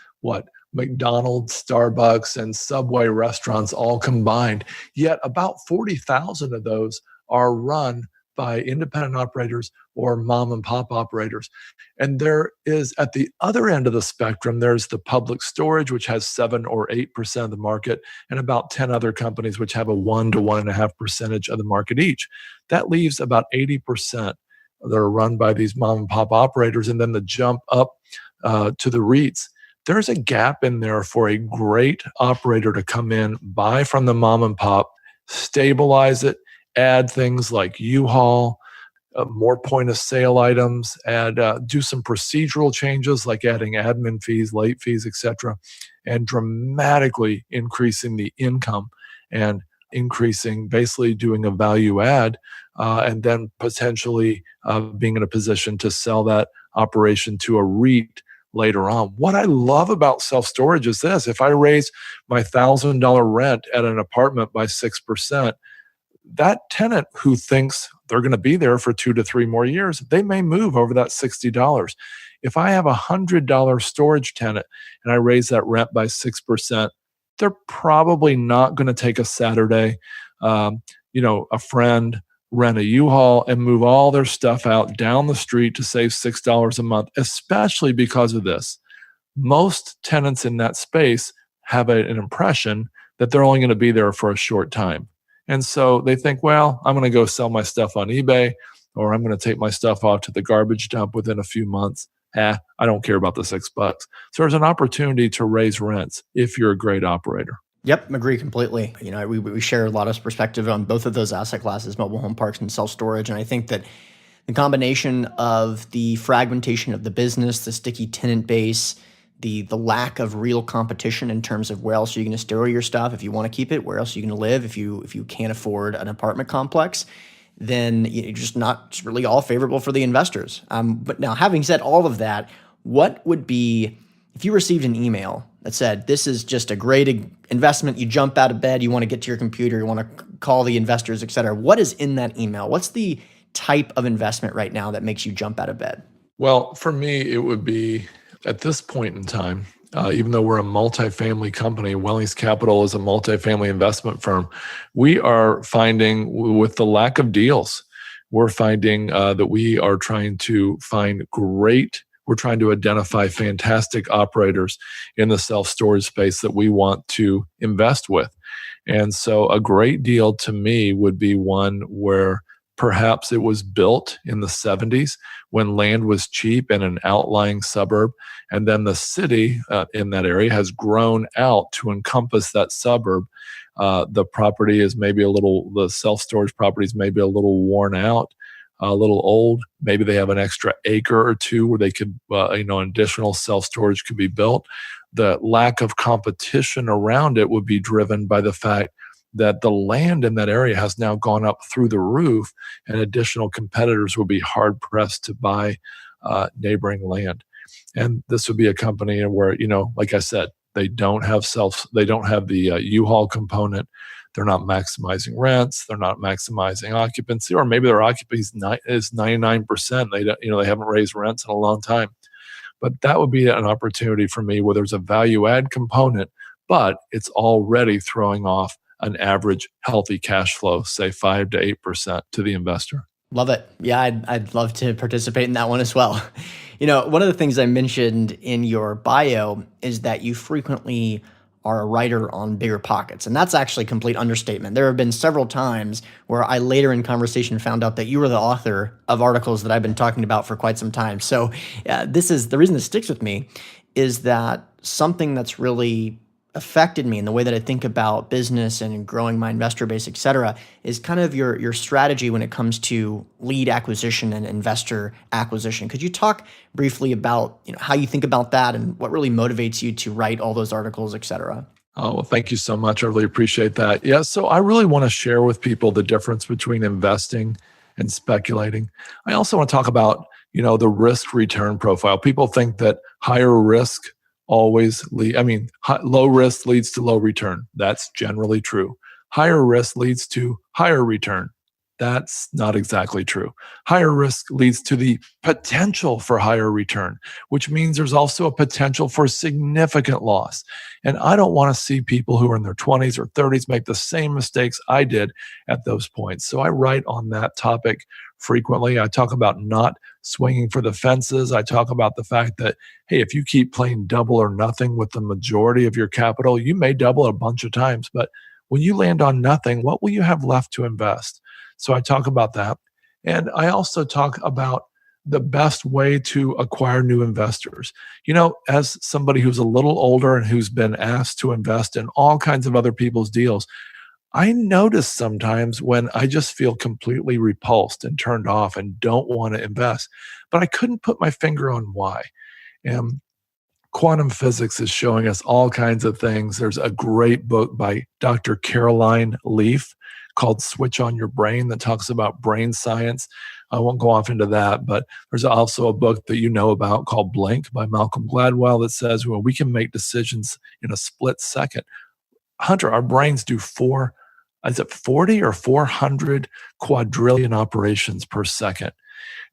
McDonald's, Starbucks, and Subway restaurants all combined. Yet about 40,000 of those are run by independent operators or mom and pop operators. And there is, at the other end of the spectrum, there's the public storage, which has 7 or 8% of the market, and about 10 other companies which have a 1 to 1.5% of the market each. That leaves about 80% that are run by these mom and pop operators. And then the jump up to the REITs. There's a gap in there for a great operator to come in, buy from the mom and pop, stabilize it, add things like U-Haul, more point of sale items, do some procedural changes like adding admin fees, late fees, etc., and dramatically increasing the income and increasing, basically doing a value add, and then potentially being in a position to sell that operation to a REIT later on. What I love about self storage is this: if I raise my $1,000 rent at an apartment by 6%, that tenant who thinks they're going to be there for 2 to 3 more years, they may move over that $60. If I have a $100 storage tenant and I raise that rent by 6%, they're probably not going to take a Saturday, a friend, rent a U-Haul and move all their stuff out down the street to save $6 a month, especially because of this. Most tenants in that space have an impression that they're only going to be there for a short time. And so they think, well, I'm going to go sell my stuff on eBay, or I'm going to take my stuff off to the garbage dump within a few months. I don't care about the $6. So there's an opportunity to raise rents if you're a great operator. Yep, agree completely. We share a lot of perspective on both of those asset classes, mobile home parks and self-storage. And I think that the combination of the fragmentation of the business, the sticky tenant base, the lack of real competition in terms of where else are you going to store your stuff if you want to keep it, where else are you going to live if you can't afford an apartment complex, then you're just not really all favorable for the investors. But now, having said all of that, what would be, if you received an email that said, this is just a great investment, you jump out of bed, you want to get to your computer, you want to call the investors, et cetera. What is in that email? What's the type of investment right now that makes you jump out of bed? Well, for me, it would be, at this point in time, even though we're a multifamily company, Wellings Capital is a multifamily investment firm, we are finding, with the lack of deals, we're finding that we are trying to we're trying to identify fantastic operators in the self-storage space that we want to invest with. And so a great deal to me would be one where perhaps it was built in the 70s when land was cheap in an outlying suburb, and then the city in that area has grown out to encompass that suburb. The property is the self-storage property is maybe a little worn out, a little old. Maybe they have an extra acre or two where they could, additional self-storage could be built. The lack of competition around it would be driven by the fact that the land in that area has now gone up through the roof, and additional competitors will be hard pressed to buy neighboring land. And this would be a company where, like I said, they don't have the U-Haul component. They're not maximizing rents. They're not maximizing occupancy, or maybe their occupancy is 99%. They haven't raised rents in a long time. But that would be an opportunity for me where there's a value add component, but it's already throwing off an average healthy cash flow, say 5 to 8% to the investor. Love it. Yeah, I'd love to participate in that one as well. One of the things I mentioned in your bio is that you frequently are a writer on BiggerPockets, and that's actually complete understatement. There have been several times where I later in conversation found out that you were the author of articles that I've been talking about for quite some time. So this is the reason this sticks with me, is that something that's really affected me in the way that I think about business and growing my investor base, et cetera, is kind of your strategy when it comes to lead acquisition and investor acquisition. Could you talk briefly about how you think about that and what really motivates you to write all those articles, et cetera? Oh, well, thank you so much. I really appreciate that. Yeah, so I really want to share with people the difference between investing and speculating. I also want to talk about, the risk return profile. People think that higher risk low risk leads to low return. That's generally true. Higher risk leads to higher return. That's not exactly true. Higher risk leads to the potential for higher return, which means there's also a potential for significant loss. And I don't want to see people who are in their 20s or 30s make the same mistakes I did at those points. So I write on that topic frequently. I talk about not swinging for the fences. I talk about the fact that, hey, if you keep playing double or nothing with the majority of your capital, you may double a bunch of times, but when you land on nothing, what will you have left to invest? So I talk about that. And I also talk about the best way to acquire new investors. As somebody who's a little older and who's been asked to invest in all kinds of other people's deals, I notice sometimes when I just feel completely repulsed and turned off and don't want to invest, but I couldn't put my finger on why. And quantum physics is showing us all kinds of things. There's a great book by Dr. Caroline Leaf called Switch on Your Brain that talks about brain science. I won't go off into that, but there's also a book that you know about called Blink by Malcolm Gladwell that says, well, we can make decisions in a split second. Hunter, our brains do is it 40 or 400 quadrillion operations per second?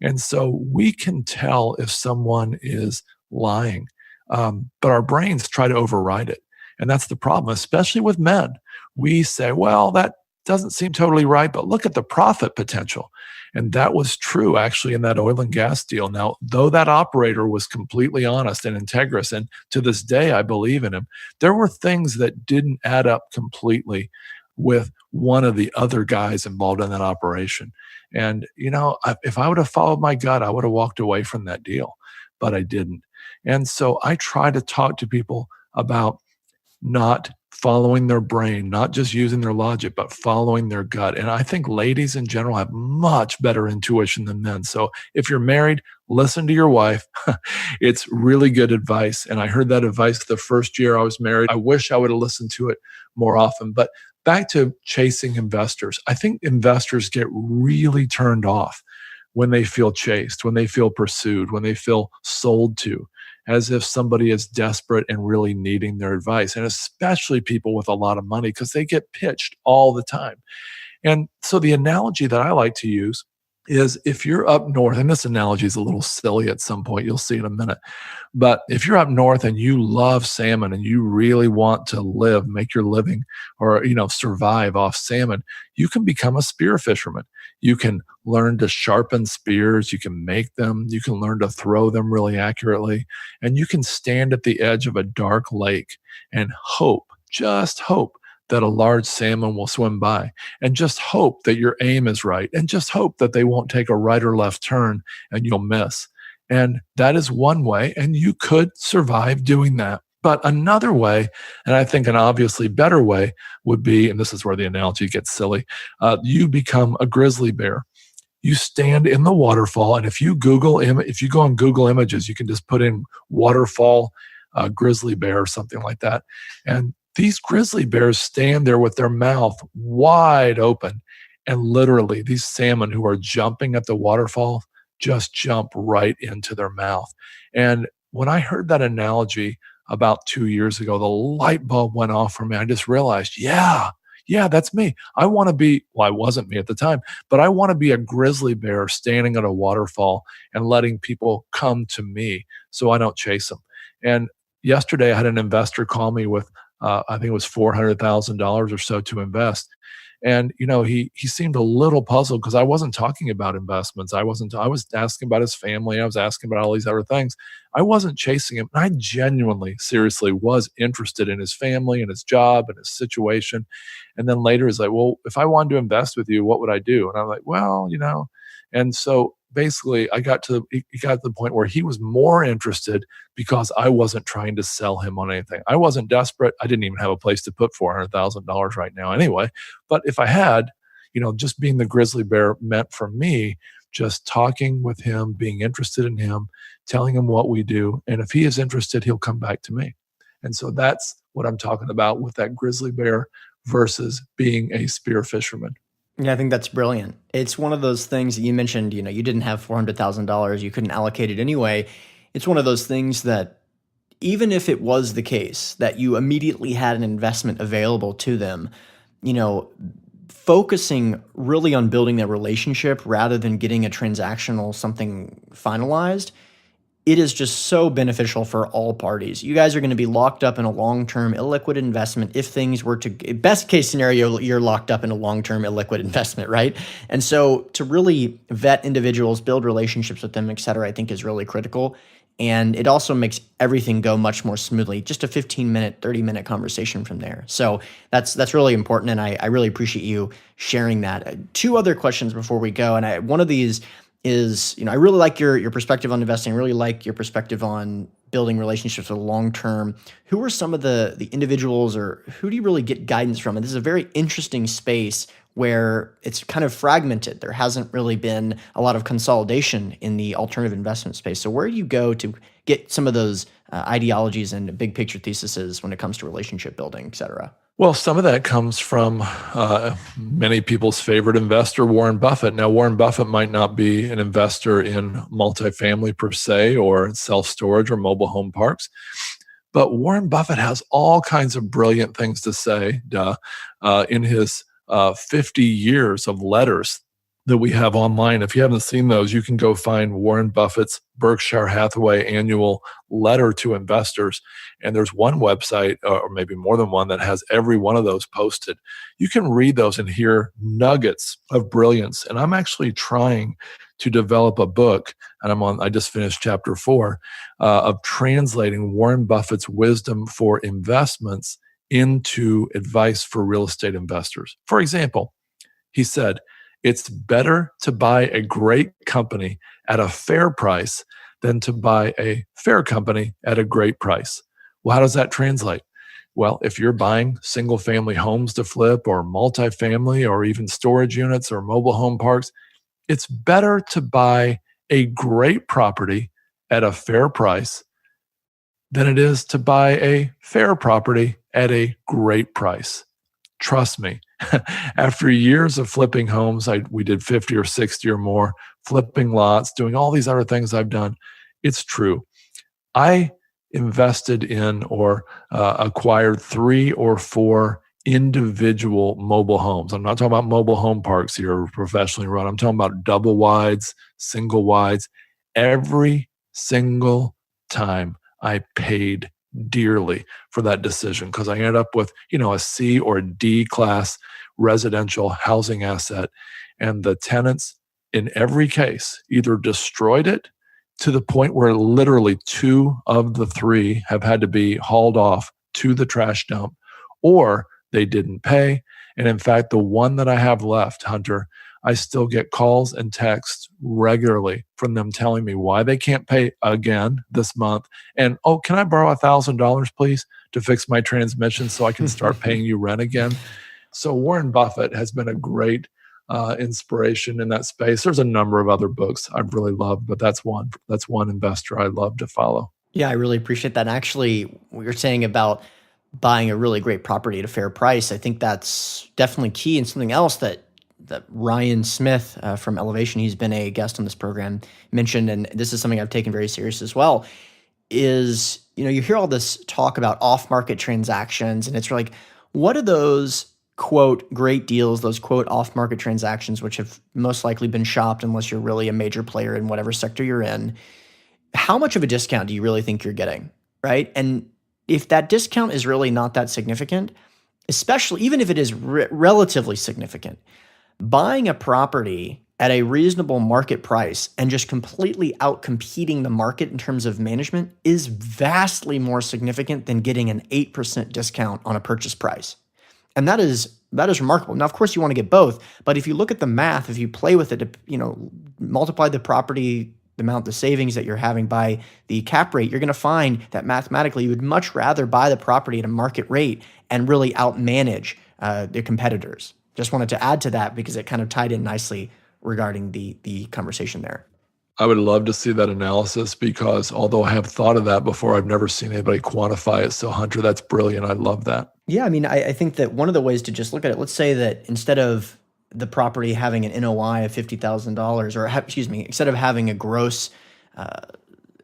And so we can tell if someone is lying, but our brains try to override it. And that's the problem, especially with men. We say, well, that doesn't seem totally right, but look at the profit potential. And that was true actually in that oil and gas deal. Now, though that operator was completely honest and integrous, and to this day, I believe in him, there were things that didn't add up completely with one of the other guys involved in that operation. And, if I would have followed my gut, I would have walked away from that deal, but I didn't. And so I try to talk to people about not following their brain, not just using their logic, but following their gut. And I think ladies in general have much better intuition than men. So if you're married, listen to your wife. It's really good advice. And I heard that advice the first year I was married. I wish I would have listened to it more often. But back to chasing investors. I think investors get really turned off when they feel chased, when they feel pursued, when they feel sold to, as if somebody is desperate and really needing their advice. And especially people with a lot of money, because they get pitched all the time. And so the analogy that I like to use is if you're up north, and this analogy is a little silly at some point, you'll see in a minute, but if you're up north and you love salmon and you really want to make your living or, survive off salmon, you can become a spear fisherman. You can learn to sharpen spears, you can make them, you can learn to throw them really accurately, and you can stand at the edge of a dark lake and just hope that a large salmon will swim by, and just hope that your aim is right, and just hope that they won't take a right or left turn and you'll miss. And that is one way, and you could survive doing that. But another way, and I think an obviously better way, would be, and this is where the analogy gets silly, you become a grizzly bear. You stand in the waterfall, and if you go on Google Images, you can just put in waterfall grizzly bear or something like that. And these grizzly bears stand there with their mouth wide open, and literally these salmon who are jumping at the waterfall just jump right into their mouth. And when I heard that analogy about 2 years ago, the light bulb went off for me. I just realized, yeah, that's me. I want to be, well, I wasn't me at the time, but I want to be a grizzly bear standing at a waterfall and letting people come to me so I don't chase them. And yesterday I had an investor call me with I think it was $400,000 or so to invest. And, he seemed a little puzzled because I wasn't talking about investments. I was asking about his family. I was asking about all these other things. I wasn't chasing him. I genuinely, seriously was interested in his family and his job and his situation. And then later he's like, well, if I wanted to invest with you, what would I do? And I'm like, well, and so basically he got to the point where he was more interested because I wasn't trying to sell him on anything. I wasn't desperate. I didn't even have a place to put $400,000 right now anyway. But if I had, just being the grizzly bear meant for me, just talking with him, being interested in him, telling him what we do. And if he is interested, he'll come back to me. And so that's what I'm talking about with that grizzly bear versus being a spear fisherman. Yeah, I think that's brilliant. It's one of those things that you mentioned, you didn't have $400,000, you couldn't allocate it anyway. It's one of those things that even if it was the case that you immediately had an investment available to them, focusing really on building that relationship rather than getting a transactional something finalized, it is just so beneficial for all parties. You guys are going to be locked up in a long-term illiquid investment. If things were to, best case scenario, you're locked up in a long-term illiquid investment, right? And so to really vet individuals, build relationships with them, et cetera, I think is really critical. And it also makes everything go much more smoothly. Just a 15-minute, 30-minute conversation from there. So that's really important, and I really appreciate you sharing that. Two other questions before we go, and one of these is, I really like your perspective on investing. I really like your perspective on building relationships for the long term. Who are some of the individuals, or who do you really get guidance from? And this is a very interesting space where it's kind of fragmented. There hasn't really been a lot of consolidation in the alternative investment space. So where do you go to get some of those ideologies and big picture theses when it comes to relationship building, et cetera? Well, some of that comes from many people's favorite investor, Warren Buffett. Now, Warren Buffett might not be an investor in multifamily per se, or self-storage or mobile home parks, but Warren Buffett has all kinds of brilliant things to say in his 50 years of letters that we have online. If you haven't seen those, you can go find Warren Buffett's Berkshire Hathaway annual letter to investors. And there's one website, or maybe more than one, that has every one of those posted. You can read those and hear nuggets of brilliance. And I'm actually trying to develop a book, and I just finished chapter 4, of translating Warren Buffett's wisdom for investments into advice for real estate investors. For example, he said, it's better to buy a great company at a fair price than to buy a fair company at a great price. Well, how does that translate? Well, if you're buying single family homes to flip, or multifamily, or even storage units or mobile home parks, it's better to buy a great property at a fair price than it is to buy a fair property at a great price. Trust me, after years of flipping homes, we did 50 or 60 or more, flipping lots, doing all these other things I've done. It's true. I invested in or acquired 3 or 4 individual mobile homes. I'm not talking about mobile home parks here, professionally run. I'm talking about double wides, single wides. Every single time I paid dearly for that decision, because I ended up with, a C or D class residential housing asset. And the tenants in every case either destroyed it to the point where literally 2 of the 3 have had to be hauled off to the trash dump, or they didn't pay. And in fact, the one that I have left, Hunter, I still get calls and texts regularly from them telling me why they can't pay again this month. And, oh, can I borrow $1,000, please, to fix my transmission so I can start paying you rent again? So Warren Buffett has been a great inspiration in that space. There's a number of other books I've really loved, but that's one investor I love to follow. Yeah, I really appreciate that. And actually, what you're saying about buying a really great property at a fair price, I think that's definitely key. And something else that Ryan Smith from Elevation, he's been a guest on this program, mentioned, and this is something I've taken very serious as well, is, you hear all this talk about off-market transactions, and it's like, what are those, quote, great deals, those, quote, off-market transactions, which have most likely been shopped unless you're really a major player in whatever sector you're in? How much of a discount do you really think you're getting, right? And if that discount is really not that significant, especially even if it is relatively significant, buying a property at a reasonable market price and just completely out-competing the market in terms of management is vastly more significant than getting an 8% discount on a purchase price. And that is remarkable. Now, of course, you want to get both, but if you look at the math, if you play with it, multiply the property, the amount of savings that you're having by the cap rate, you're going to find that mathematically you would much rather buy the property at a market rate and really outmanage the competitors. Just wanted to add to that because it kind of tied in nicely regarding the conversation there. I would love to see that analysis, because although I have thought of that before, I've never seen anybody quantify it. So Hunter, that's brilliant. I love that. Yeah, I mean, I think that one of the ways to just look at it, let's say that instead of the property having an NOI of $50,000, or instead of having a gross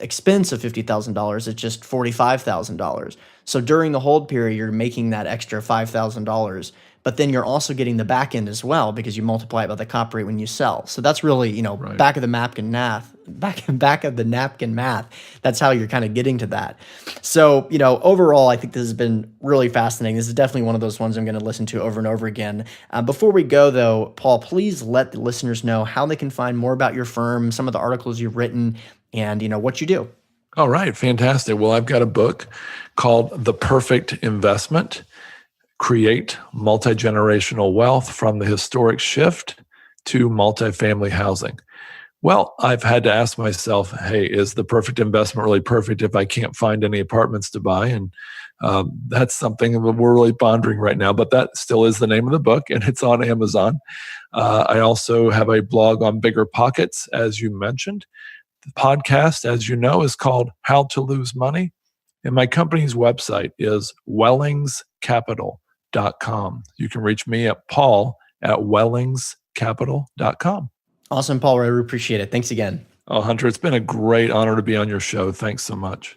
expense of $50,000, it's just $45,000. So during the hold period, you're making that extra $5,000, but then you're also getting the back end as well because you multiply it by the cap rate when you sell. So that's really, Right. back of the napkin math. Back of the napkin math. That's how you're kind of getting to that. So, overall, I think this has been really fascinating. This is definitely one of those ones I'm going to listen to over and over again. Before we go, though, Paul, please let the listeners know how they can find more about your firm, some of the articles you've written, and what you do. All right, fantastic. Well, I've got a book called The Perfect Investment: Create Multi-Generational Wealth from the Historic Shift to Multifamily Housing. Well, I've had to ask myself, hey, is the perfect investment really perfect if I can't find any apartments to buy? And that's something that we're really pondering right now, but that still is the name of the book, and it's on Amazon. I also have a blog on Bigger Pockets, as you mentioned. The podcast, as you know, is called How to Lose Money. And my company's website is wellingscapital.com. You can reach me at paul@wellingscapital.com. Awesome, Paul. I really appreciate it. Thanks again. Oh, Hunter, it's been a great honor to be on your show. Thanks so much.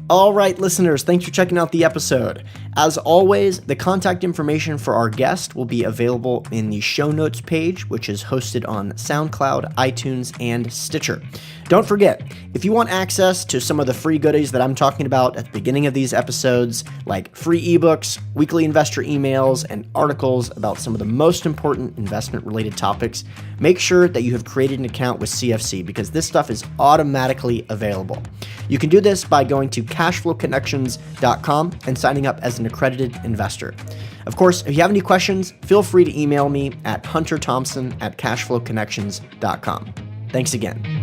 All right, listeners, thanks for checking out the episode. As always, the contact information for our guest will be available in the show notes page, which is hosted on SoundCloud, iTunes, and Stitcher. Don't forget, if you want access to some of the free goodies that I'm talking about at the beginning of these episodes, like free ebooks, weekly investor emails, and articles about some of the most important investment-related topics, make sure that you have created an account with CFC because this stuff is automatically available. You can do this by going to cashflowconnections.com and signing up as an accredited investor. Of course, if you have any questions, feel free to email me at hunterthompson@cashflowconnections.com. Thanks again.